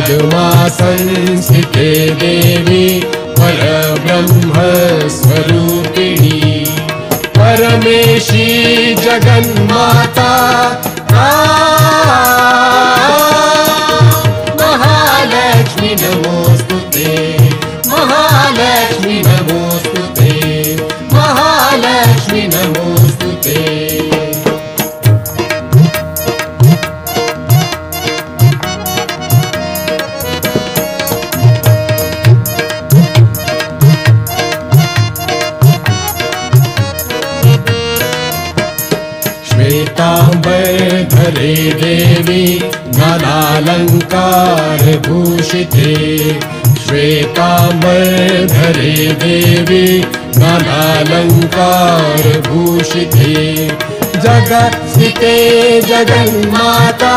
पद्मा संस्थिते देवी परब्रह्म स्वरूपिणी परमेशी जगन्माता महालक्ष्मी नमोस्तुते महालक्ष्मी नमोस्तुते महालक्ष्मी नमोस्तुते। श्वेतांबरधरे देवी नानालंकार भूषिते श्वेतांबरधरे देवी नानालंकार भूषिते जगत्स्थिते जगन्माता